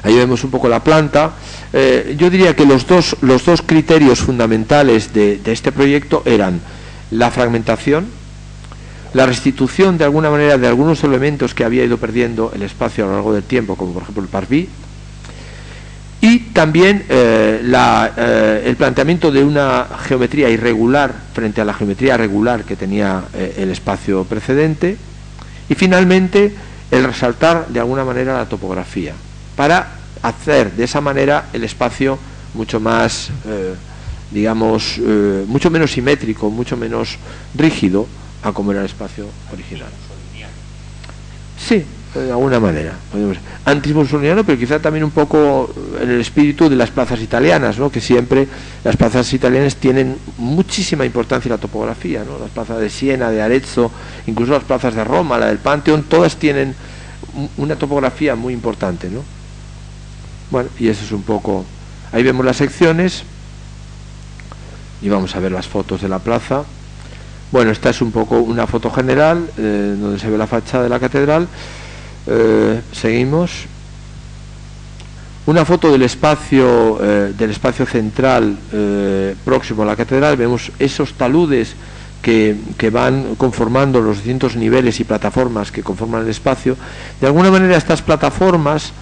Ahí vemos un poco la planta. Yo diría que los dos criterios fundamentales de este proyecto eran la fragmentación, la restitución de alguna manera de algunos elementos que había ido perdiendo el espacio a lo largo del tiempo, como por ejemplo el parvis, y también el planteamiento de una geometría irregular frente a la geometría regular que tenía el espacio precedente, y finalmente el resaltar de alguna manera la topografía, para hacer de esa manera el espacio mucho más, digamos, mucho menos simétrico, mucho menos rígido a como era el espacio original. Sí, de alguna manera. Antimussoliniano, pero quizá también un poco en el espíritu de las plazas italianas, ¿no? Que siempre las plazas italianas tienen muchísima importancia en la topografía, ¿no? Las plazas de Siena, de Arezzo, incluso las plazas de Roma, la del Pantheon, todas tienen una topografía muy importante, ¿no? Bueno, y eso es un poco... Ahí vemos las secciones y vamos a ver las fotos de la plaza. Bueno, esta es un poco una foto general donde se ve la fachada de la catedral. Seguimos. Una foto del espacio central próximo a la catedral. Vemos esos taludes que van conformando los distintos niveles y plataformas que conforman el espacio. De alguna manera estas plataformas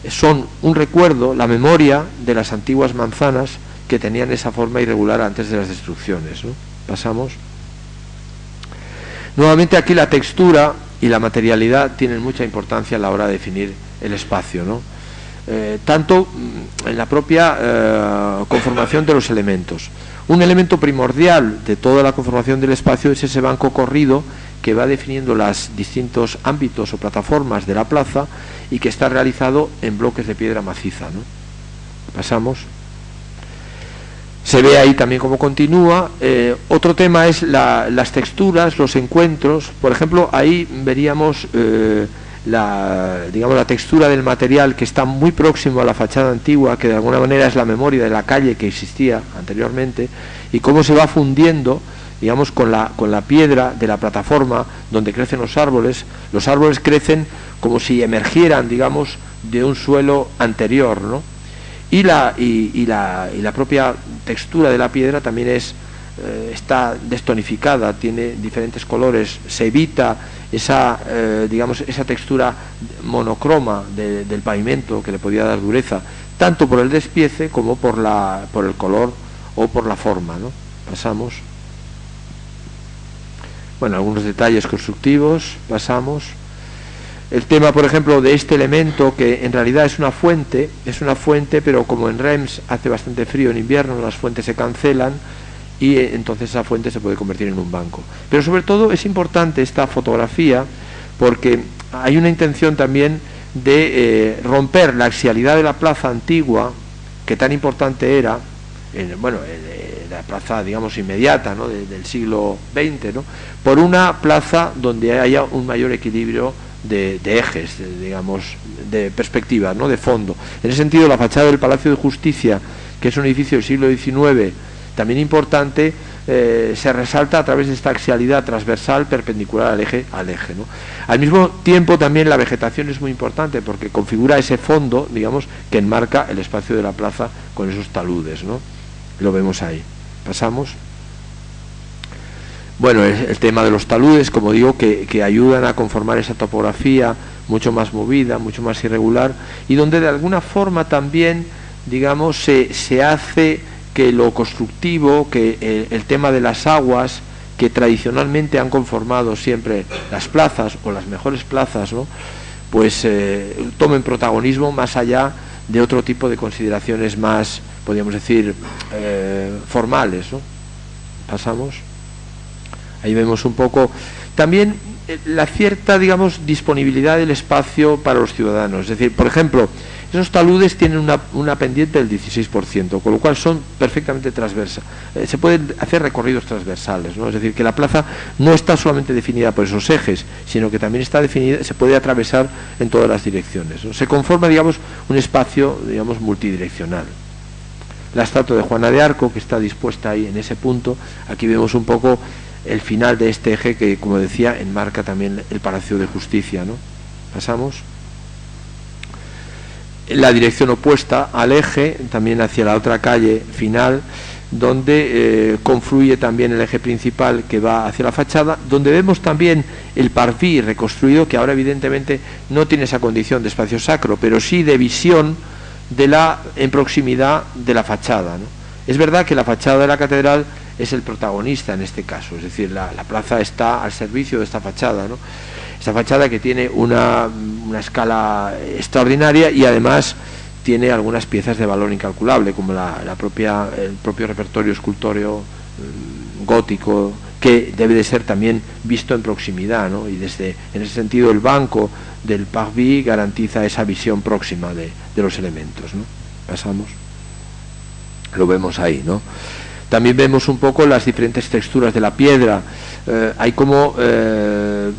son un recuerdo, la memoria de las antiguas manzanas que tenían esa forma irregular antes de las destrucciones, ¿no? Pasamos. Nuevamente aquí la textura y la materialidad tienen mucha importancia a la hora de definir el espacio, ¿no? Tanto en la propia conformación de los elementos. Un elemento primordial de toda la conformación del espacio es ese banco corrido que va definiendo los distintos ámbitos o plataformas de la plaza y que está realizado en bloques de piedra maciza, ¿no? Pasamos. Se ve ahí también cómo continúa. Otro tema es las texturas, los encuentros. Por ejemplo, ahí veríamos digamos, la textura del material que está muy próximo a la fachada antigua, que de alguna manera es la memoria de la calle que existía anteriormente, y cómo se va fundiendo, digamos, con la piedra de la plataforma donde crecen los árboles. Los árboles crecen como si emergieran, digamos, de un suelo anterior, ¿no? Y la propia textura de la piedra también está destonificada, tiene diferentes colores. Se evita esa textura monocroma del pavimento que le podía dar dureza, tanto por el despiece como por el color o por la forma, ¿no? Pasamos. Bueno, algunos detalles constructivos. Pasamos. El tema, por ejemplo, de este elemento, que en realidad es una fuente, pero como en Reims hace bastante frío en invierno, las fuentes se cancelan y entonces esa fuente se puede convertir en un banco. Pero sobre todo es importante esta fotografía porque hay una intención también de romper la axialidad de la plaza antigua, que tan importante era, la plaza, digamos, inmediata, ¿no? del siglo XX, ¿no? Por una plaza donde haya un mayor equilibrio de ejes, digamos, de perspectiva, ¿no? De fondo. En ese sentido, la fachada del Palacio de Justicia, que es un edificio del siglo XIX, también importante, se resalta a través de esta axialidad transversal perpendicular al eje, ¿no? Al mismo tiempo, también la vegetación es muy importante porque configura ese fondo, digamos, que enmarca el espacio de la plaza con esos taludes, ¿no? Lo vemos ahí. Pasamos. Bueno, el tema de los taludes, como digo, que ayudan a conformar esa topografía mucho más movida, mucho más irregular, y donde de alguna forma también, digamos, se hace que lo constructivo, que el tema de las aguas, que tradicionalmente han conformado siempre las plazas, o las mejores plazas, ¿no? Pues tomen protagonismo más allá de otro tipo de consideraciones más, podríamos decir, formales, ¿no? Pasamos. Ahí vemos un poco también la cierta, digamos, disponibilidad del espacio para los ciudadanos. Es decir, por ejemplo, esos taludes tienen una pendiente del 16%, con lo cual son perfectamente transversas. Se pueden hacer recorridos transversales, ¿no? Es decir, que la plaza no está solamente definida por esos ejes, sino que también está definida, se puede atravesar en todas las direcciones, ¿no? Se conforma, digamos, un espacio, digamos, multidireccional. La estatua de Juana de Arco, que está dispuesta ahí en ese punto, aquí vemos un poco el final de este eje que, como decía, enmarca también el Palacio de Justicia, ¿no? Pasamos. la dirección opuesta al eje, también hacia la otra calle final, donde confluye también el eje principal que va hacia la fachada, donde vemos también el parvis reconstruido, que ahora evidentemente no tiene esa condición de espacio sacro, pero sí de visión en proximidad de la fachada, ¿no? Es verdad que la fachada de la catedral es el protagonista en este caso, es decir, la plaza está al servicio de esta fachada, ¿no? Esta fachada que tiene una escala extraordinaria y además tiene algunas piezas de valor incalculable, como el propio repertorio escultóreo gótico, que debe de ser también visto en proximidad, ¿no? Y en ese sentido el banco del parvis garantiza esa visión próxima de los elementos, ¿no? Pasamos, lo vemos ahí, ¿no? También vemos un poco las diferentes texturas de la piedra. Hay como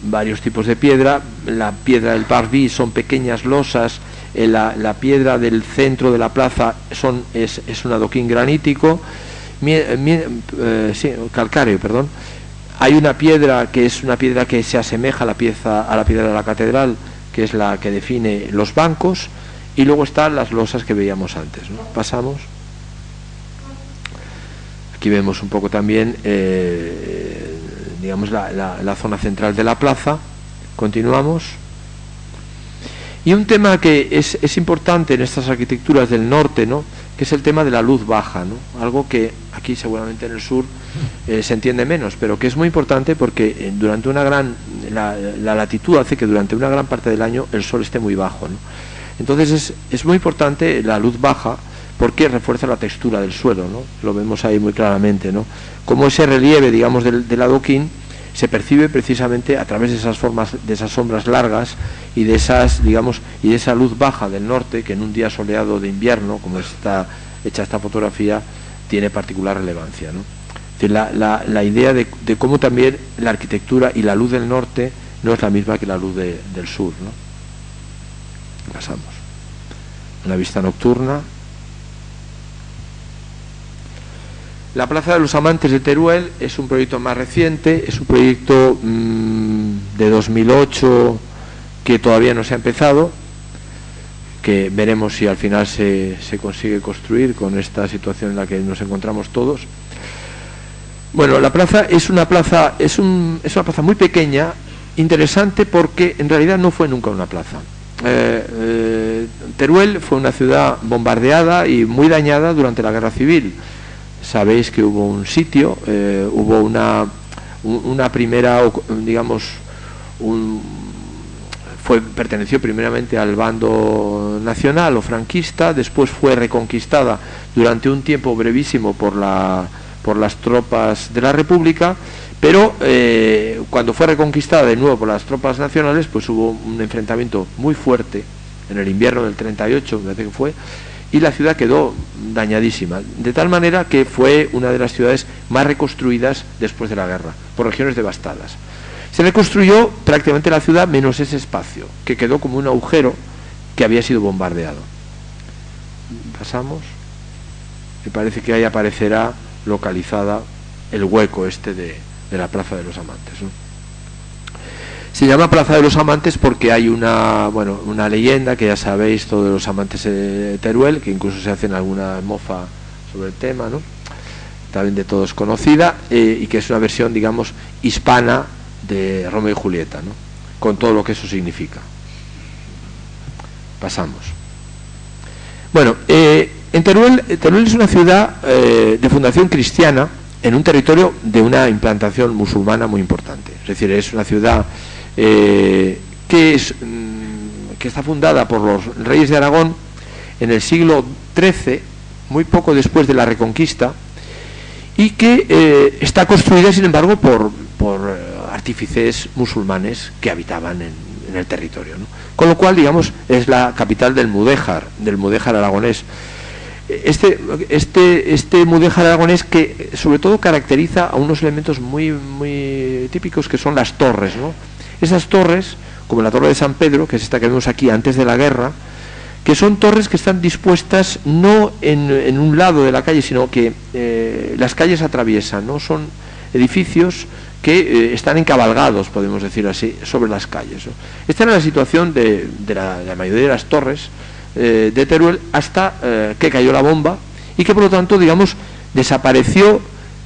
varios tipos de piedra. La piedra del parvis son pequeñas losas. La piedra del centro de la plaza es un adoquín granítico, calcáreo, perdón. Hay una piedra que es una piedra que se asemeja a la piedra de la catedral, que es la que define los bancos, y luego están las losas que veíamos antes, ¿no? Pasamos. Aquí vemos un poco también, digamos, la zona central de la plaza. Continuamos. Y un tema que es importante en estas arquitecturas del norte, ¿no?, que es el tema de la luz baja, ¿no? Algo que aquí seguramente en el sur se entiende menos, pero que es muy importante porque durante la latitud hace que durante una gran parte del año el sol esté muy bajo, ¿no? Entonces es muy importante la luz baja, porque refuerza la textura del suelo, ¿no? Lo vemos ahí muy claramente, ¿no? Como ese relieve, digamos, del adoquín se percibe precisamente a través de esas formas, de esas sombras largas y de esas, digamos, y de esa luz baja del norte, que en un día soleado de invierno, como está hecha esta fotografía, tiene particular relevancia, ¿no? Es decir, la idea de cómo también la arquitectura y la luz del norte no es la misma que la luz del sur, ¿no? Pasamos. Una vista nocturna. La Plaza de los Amantes de Teruel es un proyecto más reciente, es un proyecto de 2008 que todavía no se ha empezado, que veremos si al final se consigue construir con esta situación en la que nos encontramos todos. Bueno, la plaza es una plaza muy pequeña, interesante, porque en realidad no fue nunca una plaza. Teruel fue una ciudad bombardeada y muy dañada durante la Guerra Civil. Sabéis que hubo un sitio, hubo una primera, digamos, perteneció primeramente al bando nacional o franquista, después fue reconquistada durante un tiempo brevísimo por las tropas de la República, pero cuando fue reconquistada de nuevo por las tropas nacionales, pues hubo un enfrentamiento muy fuerte en el invierno del 38, me parece que fue, y la ciudad quedó dañadísima, de tal manera que fue una de las ciudades más reconstruidas después de la guerra, por regiones devastadas. Se reconstruyó prácticamente la ciudad menos ese espacio, que quedó como un agujero que había sido bombardeado. Pasamos. Me parece que ahí aparecerá localizada el hueco este de la Plaza de los Amantes, ¿no? Se llama Plaza de los Amantes porque hay una leyenda que ya sabéis, todos los amantes de Teruel, que incluso se hacen alguna mofa sobre el tema, ¿no? También de todos conocida, y que es una versión, digamos, hispana de Romeo y Julieta, ¿no?, con todo lo que eso significa. Pasamos. Bueno, en Teruel es una ciudad de fundación cristiana en un territorio de una implantación musulmana muy importante. Es decir, es una ciudad que está fundada por los reyes de Aragón en el siglo XIII, muy poco después de la Reconquista, y que está construida, sin embargo, por artífices musulmanes que habitaban en el territorio, ¿no? Con lo cual, digamos, es la capital del mudéjar aragonés. Este mudéjar aragonés que sobre todo caracteriza a unos elementos muy, muy típicos, que son las torres, ¿no? Esas torres, como la torre de San Pedro, que es esta que vemos aquí antes de la guerra, que son torres que están dispuestas no en un lado de la calle, sino que las calles atraviesan, ¿no? Son edificios que están encabalgados, podemos decir así, sobre las calles, ¿no? Esta era la situación de la mayoría de las torres de Teruel hasta que cayó la bomba y que por lo tanto, digamos, desapareció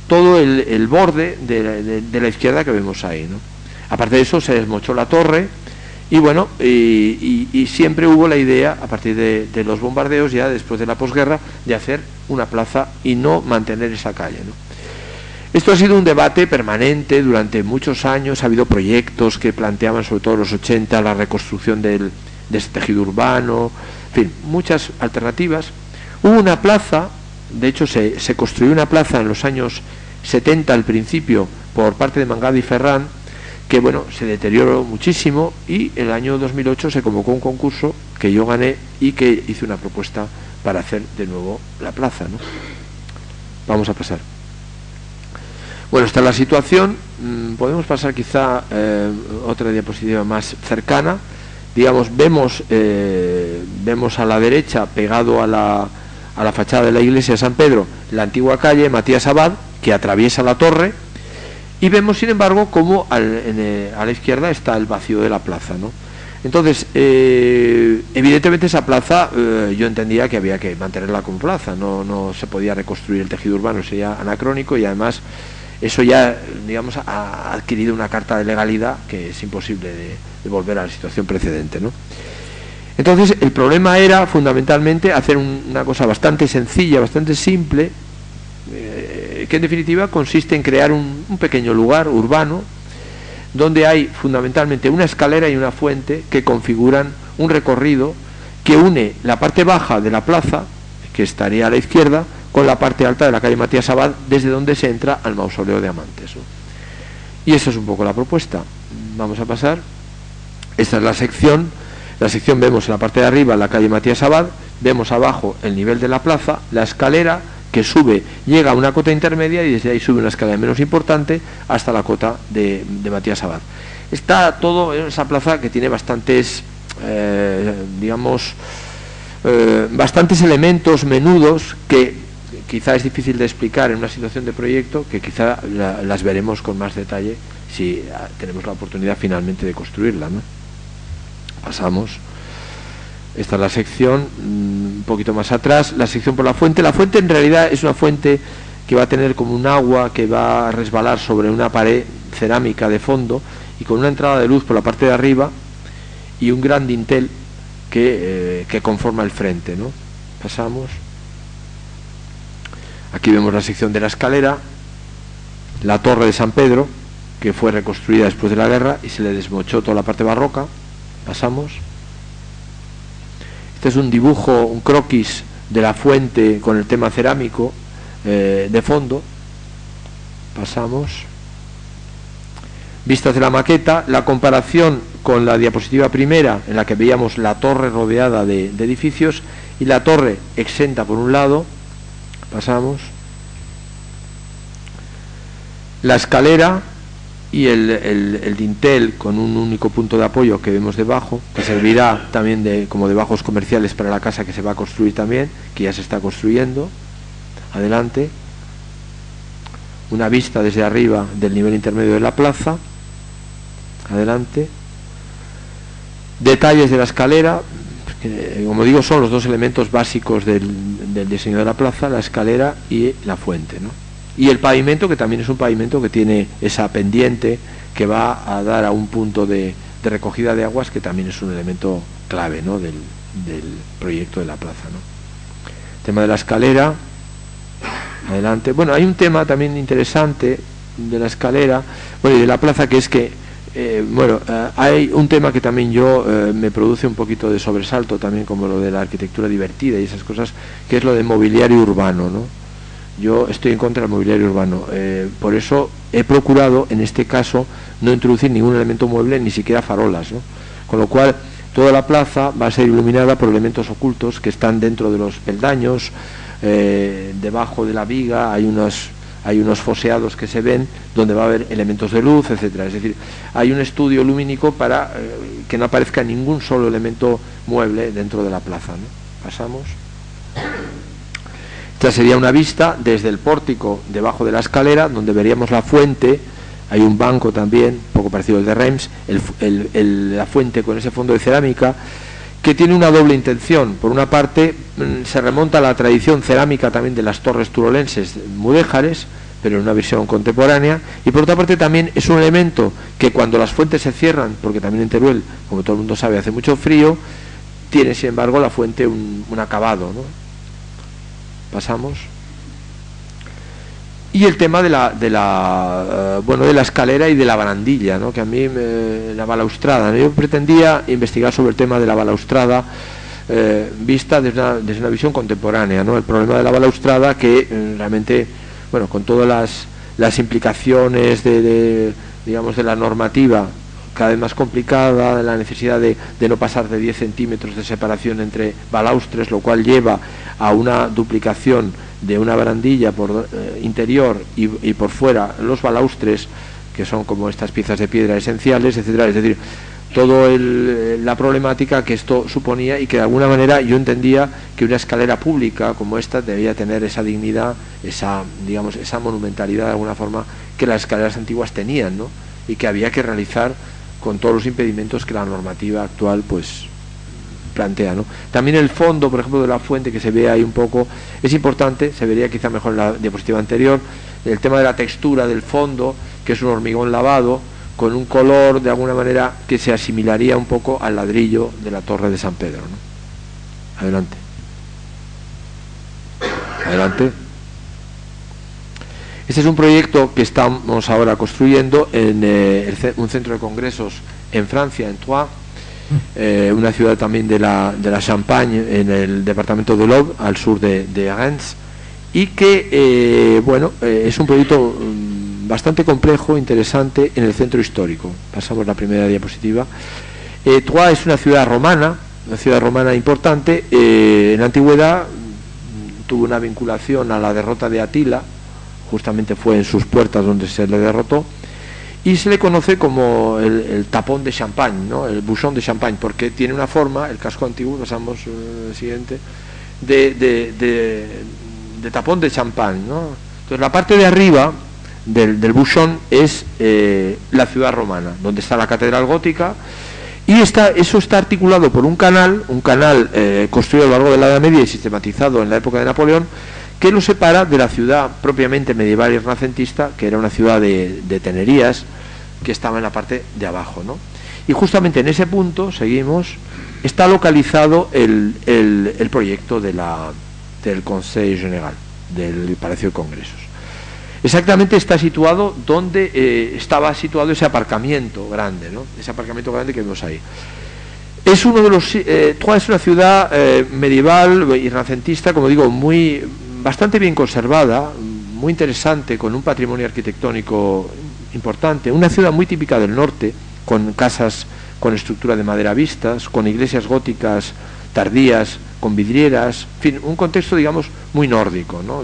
todo el borde de la izquierda que vemos ahí, ¿no? Aparte de eso, se desmochó la torre y bueno, y siempre hubo la idea, a partir de los bombardeos, ya después de la posguerra, de hacer una plaza y no mantener esa calle, ¿no? Esto ha sido un debate permanente durante muchos años. Ha habido proyectos que planteaban, sobre todo en los 80, la reconstrucción de este tejido urbano, en fin, muchas alternativas. Hubo una plaza, de hecho se construyó una plaza en los años 70 al principio por parte de Mangada y Ferrán, que bueno, se deterioró muchísimo, y el año 2008 se convocó un concurso que yo gané y que hice una propuesta para hacer de nuevo la plaza, ¿no? Vamos a pasar. Bueno, esta es la situación. Podemos pasar quizá otra diapositiva más cercana. Digamos, vemos a la derecha, pegado a la fachada de la iglesia de San Pedro, la antigua calle Matías Abad, que atraviesa la torre, y vemos, sin embargo, cómo a la izquierda está el vacío de la plaza, ¿no? Entonces, evidentemente esa plaza yo entendía que había que mantenerla como plaza, no se podía reconstruir el tejido urbano, sería anacrónico, y además eso ya, digamos, ha adquirido una carta de legalidad que es imposible de volver a la situación precedente, ¿no? Entonces, el problema era fundamentalmente hacer una cosa bastante sencilla, bastante simple, que en definitiva consiste en crear un pequeño lugar urbano donde hay fundamentalmente una escalera y una fuente que configuran un recorrido que une la parte baja de la plaza, que estaría a la izquierda, con la parte alta de la calle Matías Abad, desde donde se entra al mausoleo de Amantes, ¿no? Y esa es un poco la propuesta. Vamos a pasar. Esta es la sección. La sección, vemos en la parte de arriba la calle Matías Abad, vemos abajo el nivel de la plaza, la escalera que sube, llega a una cota intermedia y desde ahí sube una escalera menos importante hasta la cota de Matías Abad. Está todo en esa plaza que tiene bastantes, digamos, bastantes elementos menudos que quizá es difícil de explicar en una situación de proyecto, que quizá las veremos con más detalle si tenemos la oportunidad finalmente de construirla, ¿no? Pasamos. Esta es la sección, un poquito más atrás, la sección por la fuente. La fuente en realidad es una fuente que va a tener como un agua que va a resbalar sobre una pared cerámica de fondo y con una entrada de luz por la parte de arriba y un gran dintel que conforma el frente, ¿no? Pasamos. Aquí vemos la sección de la escalera, la torre de San Pedro, que fue reconstruida después de la guerra y se le desmochó toda la parte barroca. Pasamos. Este es un dibujo, un croquis de la fuente con el tema cerámico de fondo. Pasamos. Vistas de la maqueta, la comparación con la diapositiva primera, en la que veíamos la torre rodeada de edificios y la torre exenta por un lado. Pasamos. La escalera y el dintel con un único punto de apoyo que vemos debajo, que servirá también como de bajos comerciales para la casa que se va a construir también, que ya se está construyendo. Adelante. Una vista desde arriba del nivel intermedio de la plaza. Adelante. Detalles de la escalera, que, como digo, son los dos elementos básicos del diseño de la plaza, la escalera y la fuente, ¿no? Y el pavimento, que también es un pavimento que tiene esa pendiente que va a dar a un punto de recogida de aguas, que también es un elemento clave, ¿no?, del proyecto de la plaza, ¿no? Tema de la escalera. Adelante. Bueno, hay un tema también interesante de la escalera, bueno, y de la plaza, que es que hay un tema que también me produce un poquito de sobresalto también, como lo de la arquitectura divertida y esas cosas, que es lo de mobiliario urbano, ¿no? Yo estoy en contra del mobiliario urbano, por eso he procurado en este caso no introducir ningún elemento mueble, ni siquiera farolas, ¿no? Con lo cual toda la plaza va a ser iluminada por elementos ocultos que están dentro de los peldaños, debajo de la viga hay unos foseados que se ven donde va a haber elementos de luz, etcétera. Es decir, hay un estudio lumínico para que no aparezca ningún solo elemento mueble dentro de la plaza, ¿no? Pasamos. Esta sería una vista desde el pórtico debajo de la escalera, donde veríamos la fuente. Hay un banco también, poco parecido al de Reims, la fuente con ese fondo de cerámica que tiene una doble intención. Por una parte, se remonta a la tradición cerámica también de las torres turolenses mudéjares, pero en una visión contemporánea, y por otra parte también es un elemento que cuando las fuentes se cierran, porque también en Teruel, como todo el mundo sabe, hace mucho frío, tiene sin embargo la fuente un acabado, ¿no? Pasamos. Y el tema de la escalera y de la barandilla, ¿no? Que a mí la balaustrada, ¿no? Yo pretendía investigar sobre el tema de la balaustrada vista desde una visión contemporánea, ¿no? El problema de la balaustrada que realmente, bueno, con todas las implicaciones digamos de la normativa cada vez más complicada, la necesidad de no pasar de 10 centímetros de separación entre balaustres, lo cual lleva a una duplicación de una barandilla por interior y por fuera los balaustres, que son como estas piezas de piedra esenciales, etcétera. Es decir, toda la problemática que esto suponía, y que de alguna manera yo entendía que una escalera pública como esta debía tener esa dignidad, esa monumentalidad de alguna forma que las escaleras antiguas tenían, ¿no? Y que había que realizar con todos los impedimentos que la normativa actual pues plantea, ¿no? También el fondo, por ejemplo, de la fuente, que se ve ahí un poco, es importante, se vería quizá mejor en la diapositiva anterior, el tema de la textura del fondo, que es un hormigón lavado, con un color de alguna manera que se asimilaría un poco al ladrillo de la torre de San Pedro, ¿no? Adelante. Adelante. Este es un proyecto que estamos ahora construyendo en un centro de congresos en Francia, en Troyes, una ciudad también de la Champagne, en el departamento de l'Aube, al sur de Rennes, y que es un proyecto bastante complejo, interesante, en el centro histórico. Pasamos la primera diapositiva. Troyes es una ciudad romana importante. En la antigüedad tuvo una vinculación a la derrota de Atila, justamente fue en sus puertas donde se le derrotó, y se le conoce como el tapón de Champagne, ¿no? El bouchon de Champagne, porque tiene una forma, el casco antiguo, pasamos siguiente, de tapón de Champagne, ¿no? Entonces la parte de arriba del bouchon es la ciudad romana, donde está la catedral gótica, y eso está articulado por un canal construido a lo largo de la Edad Media y sistematizado en la época de Napoleón, que lo separa de la ciudad propiamente medieval y renacentista, que era una ciudad de tenerías, que estaba en la parte de abajo, ¿no? Y justamente en ese punto, seguimos, está localizado el proyecto del Conseil General, del Palacio de Congresos. Exactamente está situado donde estaba situado ese aparcamiento grande, ¿no? Ese aparcamiento grande que vemos ahí. Es uno de los Troyes es una ciudad medieval y renacentista, como digo, bastante bien conservada, muy interesante, con un patrimonio arquitectónico importante, una ciudad muy típica del norte, con casas con estructura de madera vistas, con iglesias góticas tardías, con vidrieras, en fin, un contexto, digamos, muy nórdico, ¿no?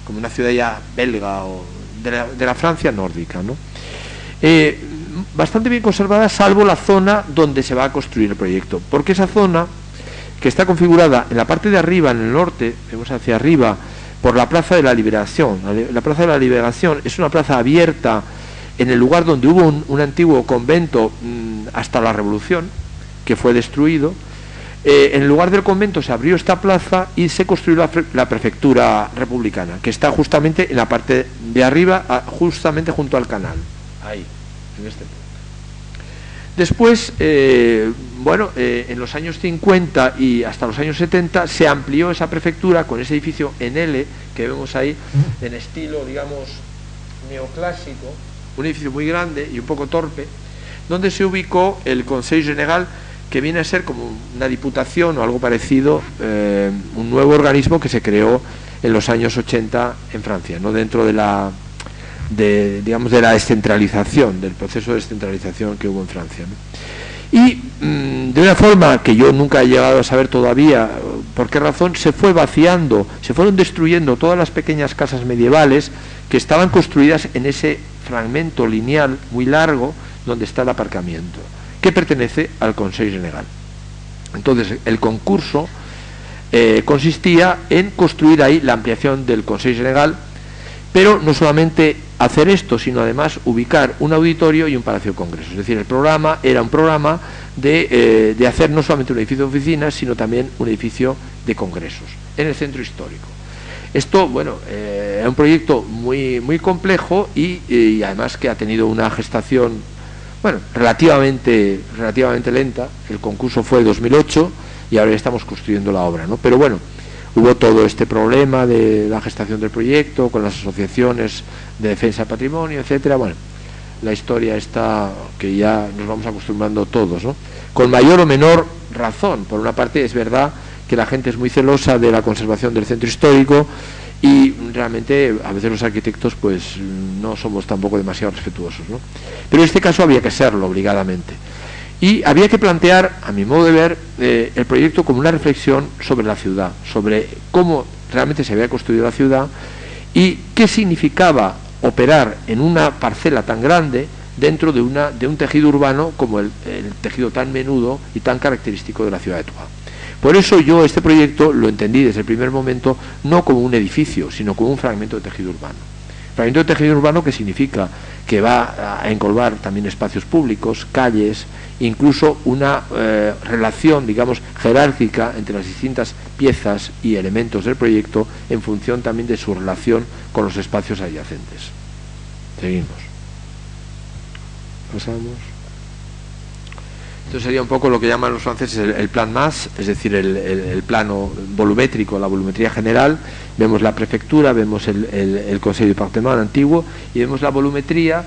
Como una ciudad ya belga o de la Francia nórdica, ¿no? Bastante bien conservada, salvo la zona donde se va a construir el proyecto, porque esa zona, que está configurada en la parte de arriba, en el norte, vemos hacia arriba, por la Plaza de la Liberación. La Plaza de la Liberación es una plaza abierta en el lugar donde hubo un antiguo convento hasta la Revolución, que fue destruido. En el lugar del convento se abrió esta plaza y se construyó la prefectura republicana, que está justamente en la parte de arriba, justamente junto al canal. Ahí, en este punto. Después, en los años 50 y hasta los años 70 se amplió esa prefectura con ese edificio en L, que vemos ahí, en estilo, digamos, neoclásico, un edificio muy grande y un poco torpe, donde se ubicó el Conseil General, que viene a ser como una diputación o algo parecido, un nuevo organismo que se creó en los años 80 en Francia, ¿no? Dentro de la descentralización, del proceso de descentralización que hubo en Francia, ¿no? Y de una forma que yo nunca he llegado a saber todavía por qué razón, se fue vaciando, se fueron destruyendo todas las pequeñas casas medievales que estaban construidas en ese fragmento lineal muy largo donde está el aparcamiento, que pertenece al Conseil General. Entonces el concurso consistía en construir ahí la ampliación del Conseil General, pero no solamente hacer esto, sino además ubicar un auditorio y un palacio de congresos. Es decir, el programa era un programa de hacer no solamente un edificio de oficinas, sino también un edificio de congresos en el centro histórico. Esto, bueno, es un proyecto muy complejo y además que ha tenido una gestación, bueno, relativamente lenta. El concurso fue en 2008 y ahora ya estamos construyendo la obra, ¿no? Pero bueno, hubo todo este problema de la gestación del proyecto con las asociaciones de defensa del patrimonio, etcétera. Bueno, la historia está que ya nos vamos acostumbrando todos, ¿no? Con mayor o menor razón. Por una parte es verdad que la gente es muy celosa de la conservación del centro histórico y realmente a veces los arquitectos pues no somos tampoco demasiado respetuosos, ¿no? Pero en este caso había que serlo obligadamente. Y había que plantear, a mi modo de ver, el proyecto como una reflexión sobre la ciudad, sobre cómo realmente se había construido la ciudad y qué significaba operar en una parcela tan grande dentro de un tejido urbano como el tejido tan menudo y tan característico de la ciudad de Tours. Por eso yo este proyecto lo entendí desde el primer momento no como un edificio, sino como un fragmento de tejido urbano. Fragmento de tejido urbano que significa que va a englobar también espacios públicos, calles, incluso una relación, digamos, jerárquica entre las distintas piezas y elementos del proyecto en función también de su relación con los espacios adyacentes. Seguimos. Pasamos. Esto sería un poco lo que llaman los franceses el plan más, es decir, el plano volumétrico, la volumetría general. Vemos la prefectura, vemos el Consejo Departamental antiguo y vemos la volumetría,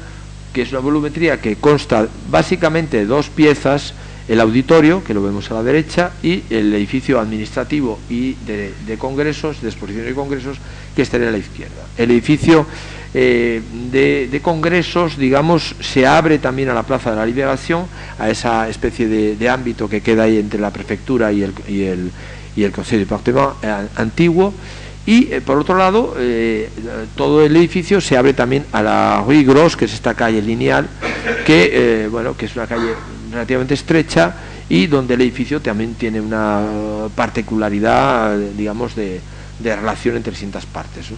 que es una volumetría que consta básicamente de dos piezas: el auditorio, que lo vemos a la derecha, y el edificio administrativo y de congresos, de exposiciones y congresos, que estaría a la izquierda. El edificio de congresos, digamos, se abre también a la Plaza de la Liberación, a esa especie de ámbito que queda ahí entre la prefectura y el Consejo Departamental antiguo. Y por otro lado, todo el edificio se abre también a la Rue Gros, que es esta calle lineal, que bueno, que es una calle relativamente estrecha y donde el edificio también tiene una particularidad, digamos, de relación entre distintas partes, ¿no?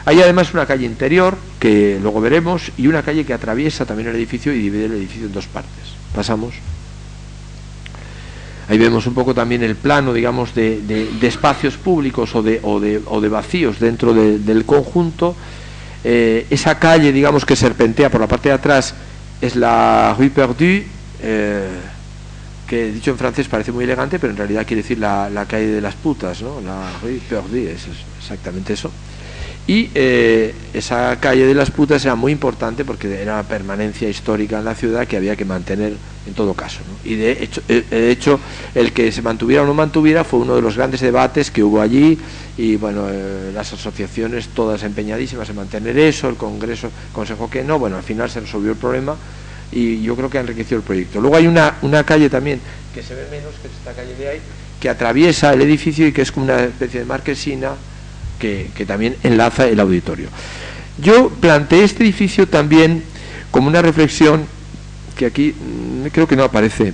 Hay además una calle interior, que luego veremos, y una calle que atraviesa también el edificio y divide el edificio en dos partes. Pasamos. Ahí vemos un poco también el plano, digamos, de espacios públicos o de vacíos dentro del conjunto. Esa calle, digamos, que serpentea por la parte de atrás es la Rue Perdue, que dicho en francés parece muy elegante, pero en realidad quiere decir la calle de las putas, ¿no? La Rue Perdue, es exactamente eso. Y esa calle de las putas era muy importante porque era una permanencia histórica en la ciudad que había que mantener en todo caso, ¿no? Y de hecho el que se mantuviera o no mantuviera fue uno de los grandes debates que hubo allí y bueno, las asociaciones todas empeñadísimas en mantener eso, el Congreso aconsejó que no, bueno, al final se resolvió el problema y yo creo que ha enriquecido el proyecto. Luego hay una calle también que se ve menos, que es esta calle de ahí, que atraviesa el edificio y que es como una especie de marquesina que también enlaza el auditorio. Yo planteé este edificio también como una reflexión que aquí creo que no aparece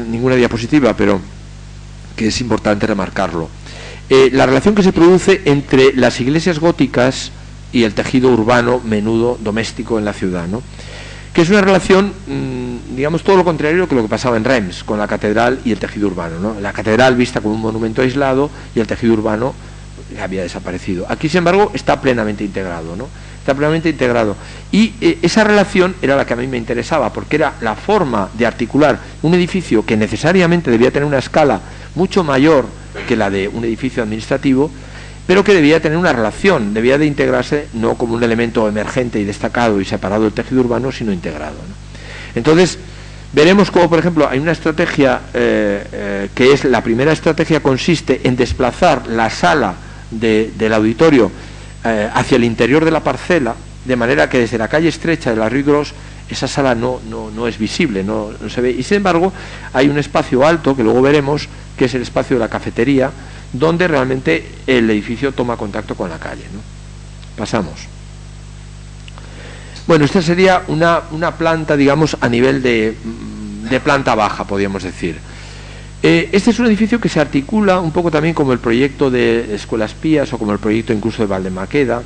ninguna diapositiva, pero que es importante remarcarlo. La relación que se produce entre las iglesias góticas y el tejido urbano menudo doméstico en la ciudad, ¿no? Que es una relación, digamos, todo lo contrario que lo que pasaba en Reims con la catedral y el tejido urbano, ¿no? La catedral vista como un monumento aislado y el tejido urbano había desaparecido. Aquí, sin embargo, está plenamente integrado, ¿no? Está plenamente integrado. Y esa relación era la que a mí me interesaba, porque era la forma de articular un edificio que necesariamente debía tener una escala mucho mayor que la de un edificio administrativo, pero que debía tener una relación, debía de integrarse no como un elemento emergente y destacado y separado del tejido urbano, sino integrado, ¿no? Entonces, veremos cómo, por ejemplo, hay una estrategia que es la primera estrategia, consiste en desplazar la sala del auditorio hacia el interior de la parcela, de manera que desde la calle estrecha de la Rue Gros esa sala no es visible, no se ve, y sin embargo hay un espacio alto que luego veremos, que es el espacio de la cafetería, donde realmente el edificio toma contacto con la calle, ¿no? Pasamos. Bueno, esta sería una planta, digamos, a nivel de planta baja, podríamos decir. Este es un edificio que se articula un poco también como el proyecto de Escuelas Pías o como el proyecto incluso de Valdemaqueda,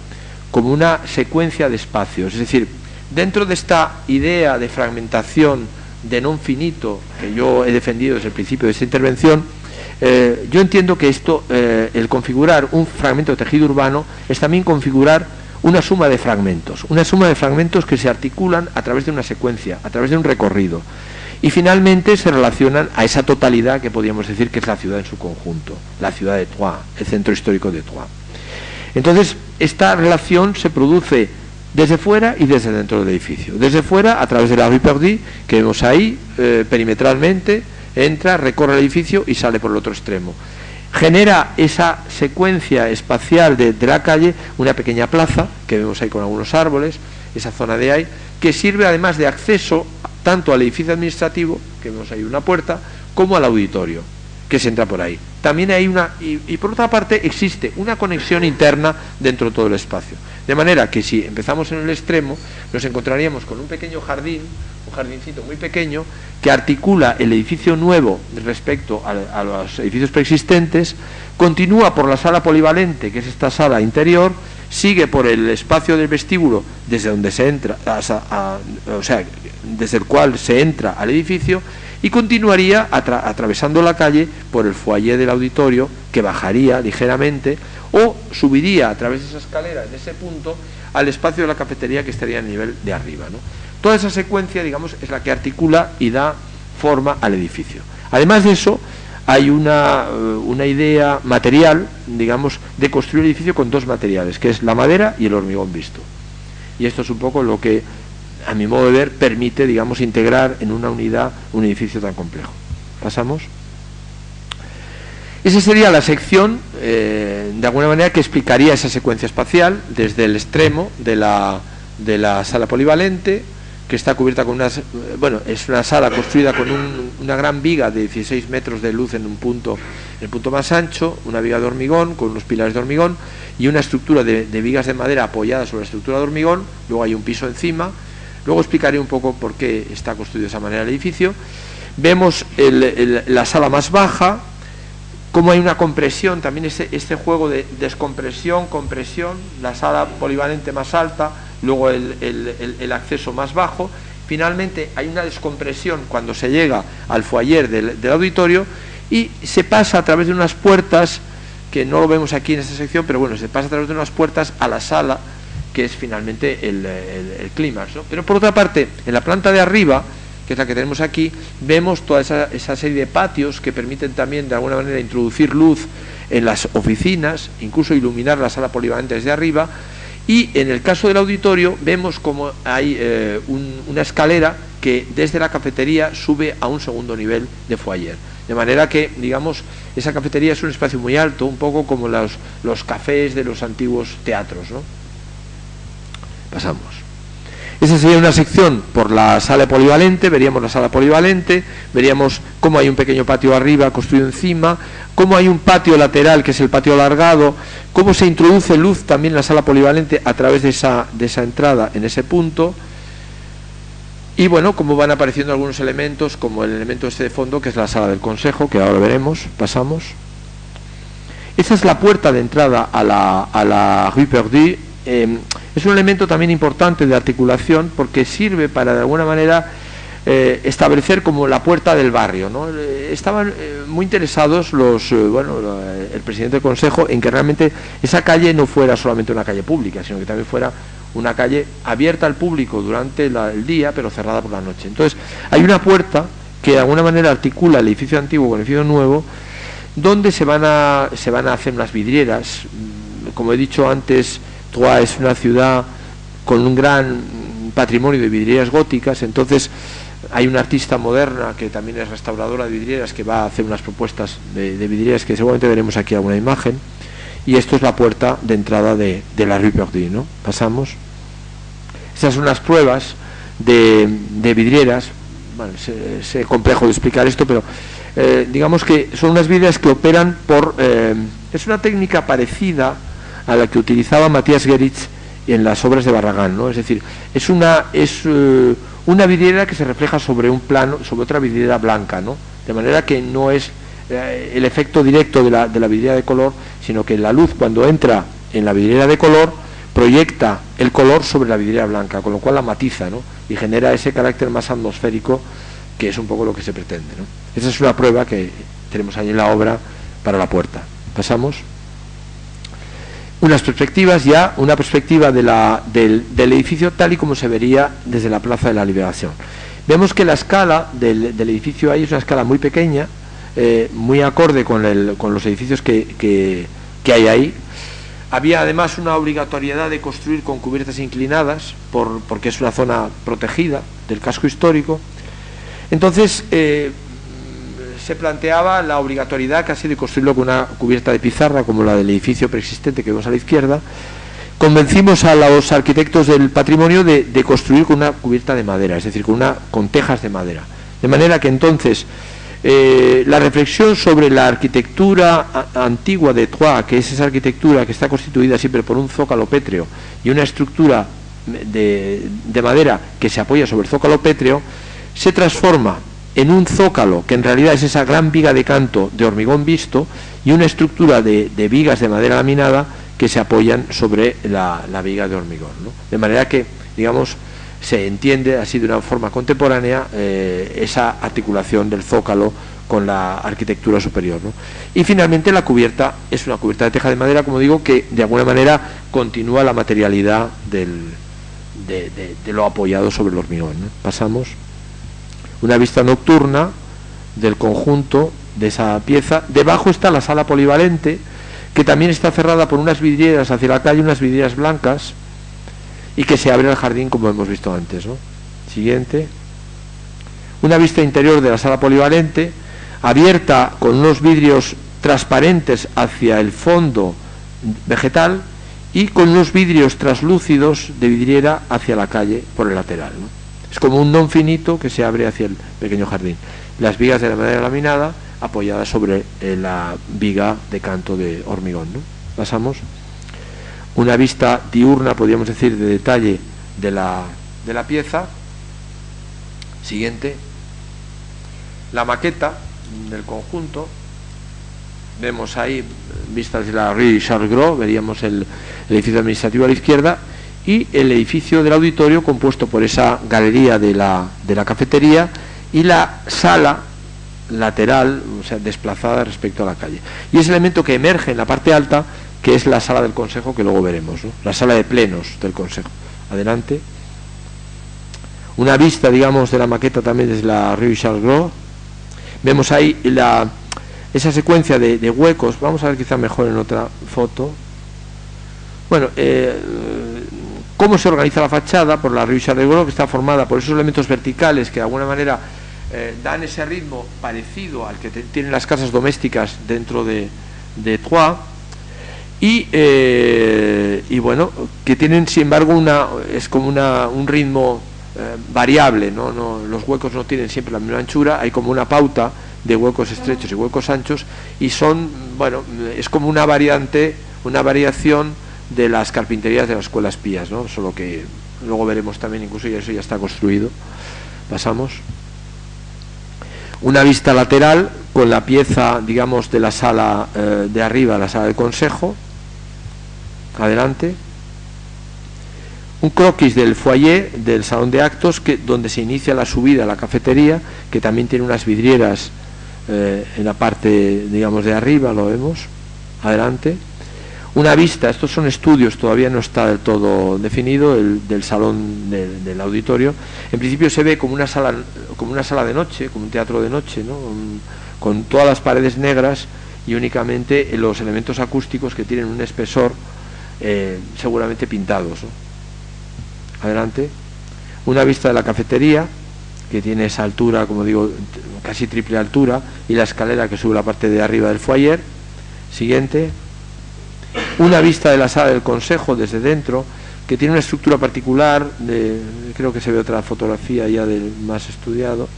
como una secuencia de espacios. Es decir, dentro de esta idea de fragmentación de non finito que yo he defendido desde el principio de esta intervención, yo entiendo que esto, el configurar un fragmento de tejido urbano, es también configurar una suma de fragmentos que se articulan a través de una secuencia, a través de un recorrido, y finalmente se relacionan a esa totalidad que podríamos decir que es la ciudad en su conjunto, la ciudad de Troyes, el centro histórico de Troyes. Entonces, esta relación se produce desde fuera y desde dentro del edificio. Desde fuera, a través de la Rue Perdue, que vemos ahí, perimetralmente, entra, recorre el edificio y sale por el otro extremo. Genera esa secuencia espacial de la calle, una pequeña plaza, que vemos ahí con algunos árboles, esa zona de ahí, que sirve además de acceso tanto al edificio administrativo, que vemos ahí una puerta, como al auditorio, que se entra por ahí. También hay y por otra parte existe una conexión interna dentro de todo el espacio. De manera que si empezamos en el extremo, nos encontraríamos con un pequeño jardín, un jardincito muy pequeño, que articula el edificio nuevo respecto a los edificios preexistentes, continúa por la sala polivalente, que es esta sala interior, sigue por el espacio del vestíbulo desde donde se entra, o sea, desde el cual se entra al edificio, y continuaría atravesando la calle por el foyer del auditorio, que bajaría ligeramente o subiría a través de esa escalera en ese punto al espacio de la cafetería, que estaría a nivel de arriba, ¿no? Toda esa secuencia, digamos, es la que articula y da forma al edificio. Además de eso, hay una idea material, digamos, de construir el edificio con dos materiales, que es la madera y el hormigón visto. Y esto es un poco lo que, a mi modo de ver, permite, digamos, integrar en una unidad un edificio tan complejo. ¿Pasamos? Esa sería la sección, de alguna manera, que explicaría esa secuencia espacial desde el extremo de la sala polivalente, que está cubierta con unas... Bueno, es una sala construida con una gran viga de 16 metros de luz en el punto más ancho, una viga de hormigón con unos pilares de hormigón y una estructura de vigas de madera apoyada sobre la estructura de hormigón. Luego hay un piso encima. Luego explicaré un poco por qué está construido de esa manera el edificio. Vemos la sala más baja, cómo hay una compresión, también este juego de descompresión, compresión, la sala polivalente más alta, luego el acceso más bajo. Finalmente hay una descompresión cuando se llega al foyer del auditorio, y se pasa a través de unas puertas, que no lo vemos aquí en esta sección, pero bueno, se pasa a través de unas puertas a la sala, que es finalmente el clímax, ¿no? Pero por otra parte, en la planta de arriba, que es la que tenemos aquí, vemos toda esa serie de patios que permiten también de alguna manera introducir luz en las oficinas, incluso iluminar la sala polivalente desde arriba. Y en el caso del auditorio vemos como hay una escalera que desde la cafetería sube a un segundo nivel de foyer, de manera que, digamos, esa cafetería es un espacio muy alto, un poco como los cafés de los antiguos teatros, ¿no? Pasamos. Esa sería una sección por la sala polivalente. Veríamos la sala polivalente, veríamos cómo hay un pequeño patio arriba construido encima, cómo hay un patio lateral que es el patio alargado, cómo se introduce luz también en la sala polivalente a través de esa entrada en ese punto, y bueno, cómo van apareciendo algunos elementos, como el elemento este de fondo, que es la sala del consejo, que ahora veremos. Pasamos. Esa es la puerta de entrada a la Rue Perdue. Es un elemento también importante de articulación, porque sirve para, de alguna manera, establecer como la puerta del barrio, ¿no? Estaban muy interesados el presidente del consejo en que realmente esa calle no fuera solamente una calle pública, sino que también fuera una calle abierta al público durante el día, pero cerrada por la noche. Entonces hay una puerta que de alguna manera articula el edificio antiguo con el edificio nuevo, donde se van a hacer unas vidrieras. Como he dicho antes, Troyes es una ciudad con un gran patrimonio de vidrieras góticas. Entonces hay una artista moderna que también es restauradora de vidrieras, que va a hacer unas propuestas de vidrieras que seguramente veremos aquí alguna imagen. Y esto es la puerta de entrada de la Rue Perdue, ¿no? Pasamos. Esas son unas pruebas de vidrieras. Bueno, es complejo de explicar esto, pero digamos que son unas vidrieras que operan por... es una técnica parecida a la que utilizaba Matías Geritz en las obras de Barragán, ¿no? Es decir, es una vidriera que se refleja sobre un plano, sobre otra vidriera blanca, ¿no? De manera que no es el efecto directo de la vidriera de color, sino que la luz, cuando entra en la vidriera de color, proyecta el color sobre la vidriera blanca, con lo cual la matiza, ¿no? Y genera ese carácter más atmosférico, que es un poco lo que se pretende, ¿no? Esa es una prueba que tenemos ahí en la obra para la puerta. Pasamos. Unas perspectivas ya, una perspectiva del edificio tal y como se vería desde la Plaza de la Liberación. Vemos que la escala del edificio ahí es una escala muy pequeña, muy acorde con los edificios que hay ahí. Había además una obligatoriedad de construir con cubiertas inclinadas, porque es una zona protegida del casco histórico. Entonces se planteaba la obligatoriedad casi de construirlo con una cubierta de pizarra, como la del edificio preexistente que vemos a la izquierda. Convencimos a los arquitectos del patrimonio de construir con una cubierta de madera, es decir, con tejas de madera. De manera que entonces la reflexión sobre la arquitectura antigua de Troyes, que es esa arquitectura que está constituida siempre por un zócalo pétreo y una estructura de madera que se apoya sobre el zócalo pétreo, se transforma en un zócalo que en realidad es esa gran viga de canto de hormigón visto y una estructura de vigas de madera laminada que se apoyan sobre la viga de hormigón, ¿no? De manera que, digamos, se entiende así de una forma contemporánea esa articulación del zócalo con la arquitectura superior, ¿no? Y finalmente la cubierta es una cubierta de teja de madera, como digo, que de alguna manera continúa la materialidad de lo apoyado sobre el hormigón, ¿no? Pasamos. Una vista nocturna del conjunto de esa pieza. Debajo está la sala polivalente, que también está cerrada por unas vidrieras hacia la calle, unas vidrieras blancas, y que se abre al jardín, como hemos visto antes, ¿no? Siguiente. Una vista interior de la sala polivalente, abierta con unos vidrios transparentes hacia el fondo vegetal y con unos vidrios translúcidos de vidriera hacia la calle por el lateral, ¿no? Es como un non finito que se abre hacia el pequeño jardín. Las vigas de la madera laminada apoyadas sobre la viga de canto de hormigón, ¿no? Pasamos. Una vista diurna, podríamos decir, de detalle de la pieza. Siguiente. La maqueta del conjunto. Vemos ahí, vistas de la Rue Charles-Gros, veríamos el edificio administrativo a la izquierda, y el edificio del auditorio compuesto por esa galería de la cafetería y la sala lateral, o sea, desplazada respecto a la calle. Y ese elemento que emerge en la parte alta, que es la sala del Consejo, que luego veremos, ¿no? La sala de plenos del Consejo. Adelante. Una vista, digamos, de la maqueta también desde la Rue Charles-Gros. Vemos ahí esa secuencia de huecos. Vamos a ver quizá mejor en otra foto. Bueno, cómo se organiza la fachada por la Rue Charles-Gros, que está formada por esos elementos verticales que de alguna manera dan ese ritmo parecido al que tienen las casas domésticas dentro de Troyes, y bueno, que tienen sin embargo es como un ritmo variable, ¿no? Los huecos no tienen siempre la misma anchura, hay como una pauta de huecos estrechos y huecos anchos, y son, bueno, es como una variación de las carpinterías de las escuelas pías, ¿no? Solo que luego veremos también, incluso ya eso ya está construido. Pasamos. Una vista lateral con la pieza, digamos, de la sala de arriba, la sala del Consejo. Adelante. Un croquis del foyer, del salón de actos, donde se inicia la subida a la cafetería, que también tiene unas vidrieras en la parte, digamos, de arriba, lo vemos. Adelante. Una vista, estos son estudios, todavía no está del todo definido, del salón del auditorio. En principio se ve como una sala de noche, como un teatro de noche, ¿no? Con todas las paredes negras y únicamente los elementos acústicos que tienen un espesor seguramente pintados, ¿no? Adelante. Una vista de la cafetería, que tiene esa altura, como digo, casi triple altura, y la escalera que sube la parte de arriba del foyer. Siguiente. Una vista de la sala del Consejo desde dentro, que tiene una estructura particular, creo que se ve otra fotografía ya del más estudiado.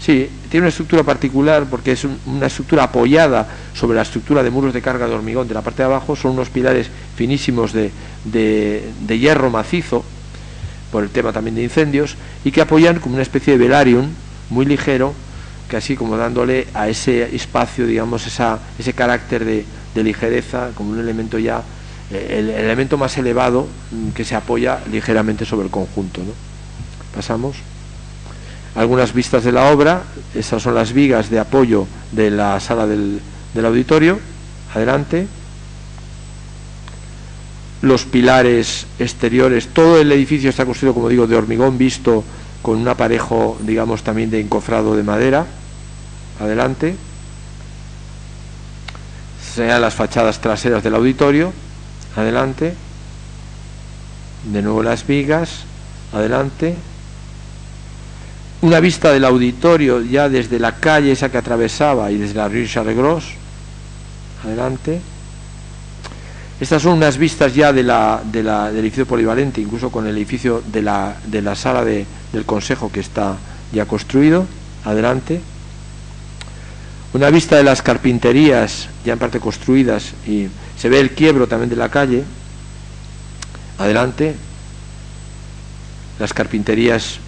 Sí, tiene una estructura particular porque es una estructura apoyada sobre la estructura de muros de carga de hormigón de la parte de abajo. Son unos pilares finísimos de hierro macizo, por el tema también de incendios, y que apoyan como una especie de velarium muy ligero, que así como dándole a ese espacio, digamos, ese carácter de ligereza, como un elemento ya el elemento más elevado que se apoya ligeramente sobre el conjunto, ¿no? Pasamos. Algunas vistas de la obra. Esas son las vigas de apoyo de la sala del auditorio. Adelante. Los pilares exteriores. Todo el edificio está construido, como digo, de hormigón visto con un aparejo, digamos, también de encofrado de madera. Adelante. Sean las fachadas traseras del auditorio. Adelante. De nuevo las vigas. Adelante. Una vista del auditorio ya desde la calle esa que atravesaba y desde la Rue Charles-Gros. Adelante. Estas son unas vistas ya del edificio polivalente, incluso con el edificio de la sala del Consejo que está ya construido. Adelante. Una vista de las carpinterías ya en parte construidas y se ve el quiebro también de la calle. Adelante. Las carpinterías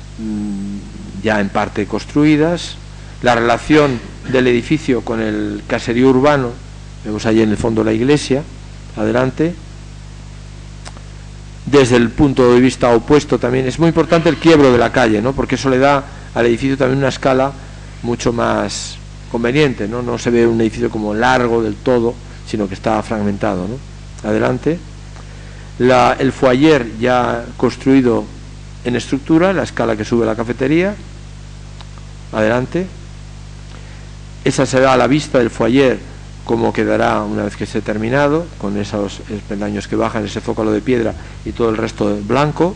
ya en parte construidas. La relación del edificio con el caserío urbano. Vemos allí en el fondo la iglesia. Adelante. Desde el punto de vista opuesto también es muy importante el quiebro de la calle, ¿no? Porque eso le da al edificio también una escala mucho más conveniente, ¿no? No se ve un edificio como largo del todo, sino que está fragmentado, ¿no? Adelante. El foyer ya construido en estructura, la escala que sube a la cafetería. Adelante. Esa será la vista del foyer, como quedará una vez que esté terminado, con esos peldaños que bajan, ese zócalo de piedra y todo el resto de blanco.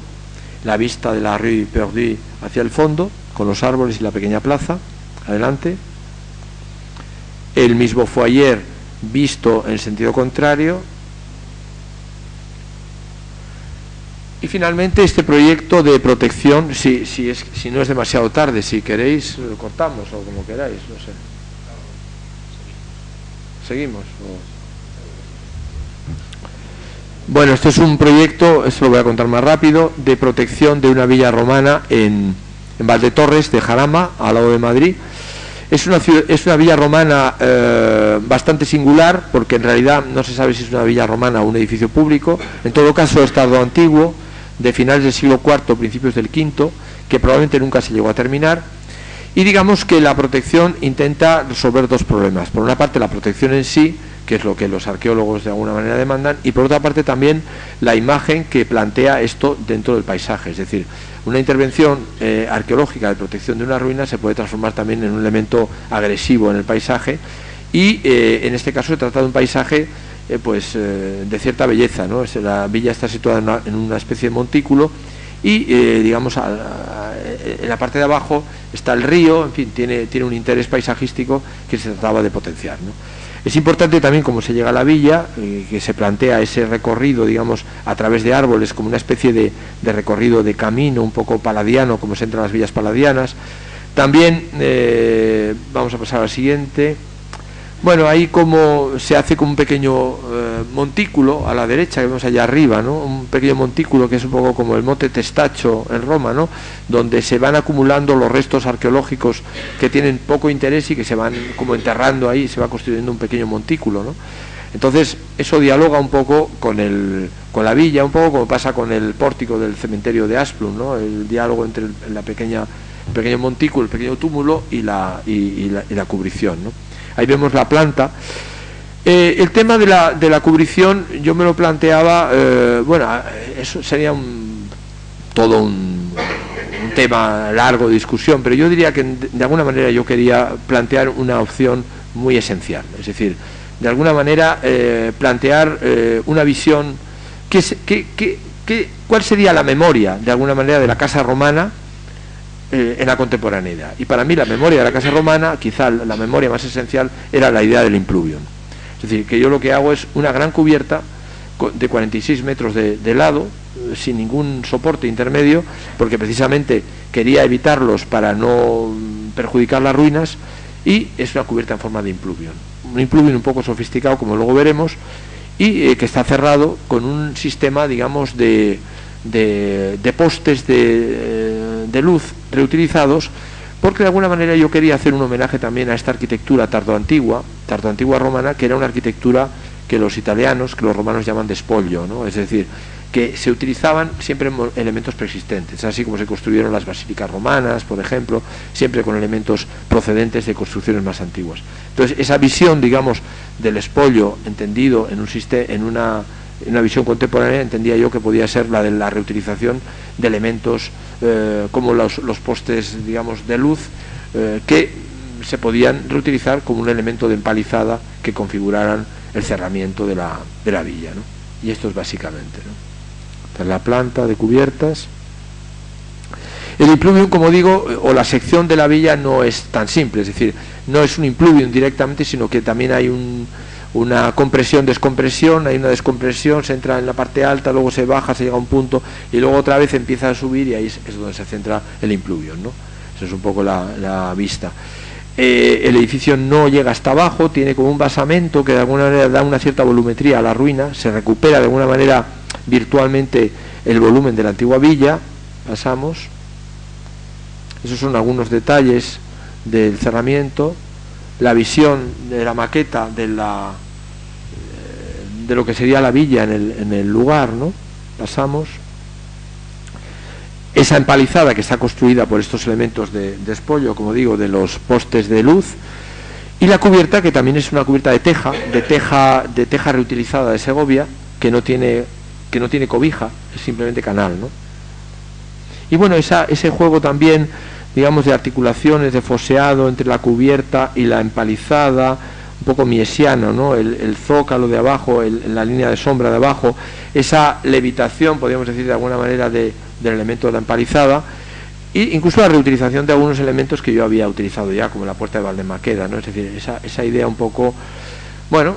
La vista de la Rue Perdue hacia el fondo, con los árboles y la pequeña plaza. Adelante. El mismo foyer visto en sentido contrario. Y finalmente este proyecto de protección, si no es demasiado tarde, si queréis lo cortamos o como queráis, no sé. Seguimos. Bueno, este es un proyecto, esto lo voy a contar más rápido, de protección de una villa romana en Valdetorres de Jarama, al lado de Madrid. Es una villa romana bastante singular, porque en realidad no se sabe si es una villa romana o un edificio público. En todo caso es tardo antiguo, de finales del siglo IV, principios del V, que probablemente nunca se llegó a terminar. Y digamos que la protección intenta resolver dos problemas. Por una parte la protección en sí, que es lo que los arqueólogos de alguna manera demandan, y por otra parte también la imagen que plantea esto dentro del paisaje. Es decir, una intervención arqueológica de protección de una ruina se puede transformar también en un elemento agresivo en el paisaje, y en este caso se trata de un paisaje de cierta belleza, ¿no? La villa está situada en una especie de montículo y digamos en la parte de abajo está el río, en fin, tiene un interés paisajístico que se trataba de potenciar, ¿no? Es importante también cómo se llega a la villa, que se plantea ese recorrido, digamos, a través de árboles, como una especie de recorrido de camino un poco paladiano, como se entra en las villas paladianas. También vamos a pasar al siguiente. Bueno, ahí como se hace como un pequeño montículo a la derecha, que vemos allá arriba, ¿no? Un pequeño montículo que es un poco como el Monte Testaccio en Roma, ¿no? Donde se van acumulando los restos arqueológicos que tienen poco interés y que se van como enterrando ahí, se va construyendo un pequeño montículo, ¿no? Entonces eso dialoga un poco con la villa, un poco como pasa con el pórtico del cementerio de Asplund, ¿no? El diálogo entre el pequeño montículo, el pequeño túmulo y la cubrición, ¿no? Ahí vemos la planta. El tema de la cubrición yo me lo planteaba, bueno, eso sería todo un tema largo de discusión, pero yo diría que de alguna manera yo quería plantear una opción muy esencial, es decir, de alguna manera plantear una visión, ¿cuál sería la memoria de alguna manera de la casa romana en la contemporaneidad? Y para mí la memoria de la casa romana, quizá la memoria más esencial, era la idea del impluvium. Es decir, que yo lo que hago es una gran cubierta de 46 metros de lado, sin ningún soporte intermedio, porque precisamente quería evitarlos para no perjudicar las ruinas, y es una cubierta en forma de impluvium. Un impluvium un poco sofisticado, como luego veremos, y que está cerrado con un sistema, digamos, de postes de luz reutilizados, porque de alguna manera yo quería hacer un homenaje también a esta arquitectura tardoantigua romana, que era una arquitectura que los italianos, que los romanos llaman de spoglio, ¿no? Es decir, que se utilizaban siempre elementos preexistentes, así como se construyeron las basílicas romanas, por ejemplo, siempre con elementos procedentes de construcciones más antiguas. Entonces, esa visión, digamos, del spoglio entendido en una visión contemporánea, entendía yo que podía ser la de la reutilización de elementos como los postes, digamos, de luz, que se podían reutilizar como un elemento de empalizada que configuraran el cerramiento de la villa, ¿no? Y esto es básicamente, ¿no? La planta de cubiertas. El impluvium, como digo, o la sección de la villa no es tan simple, es decir, no es un impluvium directamente, sino que también hay una compresión, descompresión, hay una descompresión, se entra en la parte alta, luego se baja, se llega a un punto y luego otra vez empieza a subir y ahí es donde se centra el impluvium, ¿no? Eso es un poco la vista. El edificio no llega hasta abajo, tiene como un basamento que de alguna manera da una cierta volumetría a la ruina, se recupera de alguna manera virtualmente el volumen de la antigua villa. Pasamos. Esos son algunos detalles del cerramiento, la visión de la maqueta de lo que sería la villa en el lugar, ¿no? Pasamos. Esa empalizada que está construida por estos elementos de espoglio, como digo, de los postes de luz, y la cubierta, que también es una cubierta de teja reutilizada de Segovia, que no tiene cobija, es simplemente canal, ¿no? Y bueno, ese juego también, digamos, de articulaciones, de foseado entre la cubierta y la empalizada, un poco miesiano, ¿no? El zócalo de abajo, la línea de sombra de abajo, esa levitación, podríamos decir de alguna manera, del elemento de la empalizada, e incluso la reutilización de algunos elementos que yo había utilizado ya, como la puerta de Valdemaqueda, ¿no? Es decir, esa idea un poco, bueno,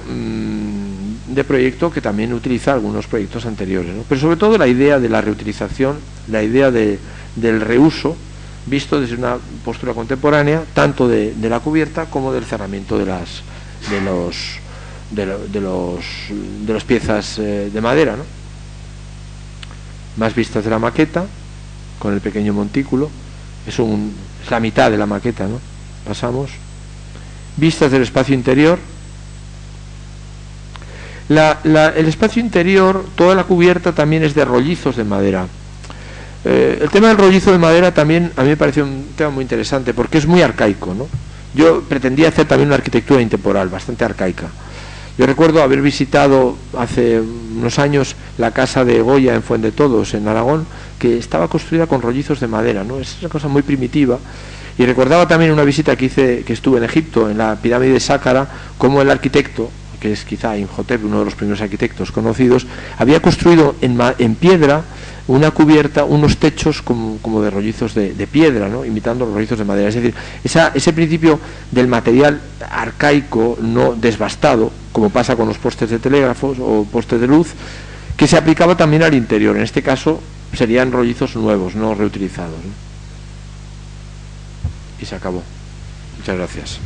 de proyecto que también utiliza algunos proyectos anteriores, ¿no? Pero sobre todo la idea de la reutilización, la idea del reuso, visto desde una postura contemporánea, tanto de la cubierta como del cerramiento de las piezas de madera, ¿no? Más vistas de la maqueta, con el pequeño montículo, es la mitad de la maqueta, ¿no? Pasamos. Vistas del espacio interior. El espacio interior, toda la cubierta también es de rollizos de madera. El tema del rollizo de madera también a mí me pareció un tema muy interesante, porque es muy arcaico, ¿no? Yo pretendía hacer también una arquitectura intemporal, bastante arcaica. Yo recuerdo haber visitado hace unos años la casa de Goya en Fuendetodos, en Aragón, que estaba construida con rollizos de madera, ¿no? Es una cosa muy primitiva. Y recordaba también una visita que hice, que estuve en Egipto, en la pirámide de Sácara, como el arquitecto, que es quizá Imhotep, uno de los primeros arquitectos conocidos, había construido en piedra una cubierta, unos techos como de rollizos de piedra, ¿no? Imitando los rollizos de madera. Es decir, ese principio del material arcaico, no desbastado, como pasa con los postes de telégrafos o postes de luz, que se aplicaba también al interior. En este caso serían rollizos nuevos, no reutilizados, ¿no? Y se acabó. Muchas gracias.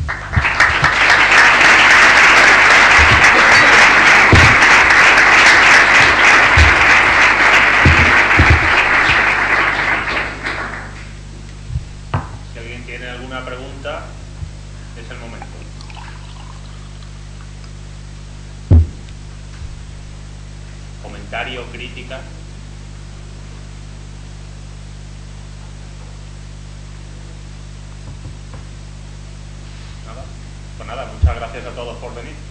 ¿Alguna pregunta? Es el momento. ¿Comentario, crítica? Nada. Pues nada, muchas gracias a todos por venir.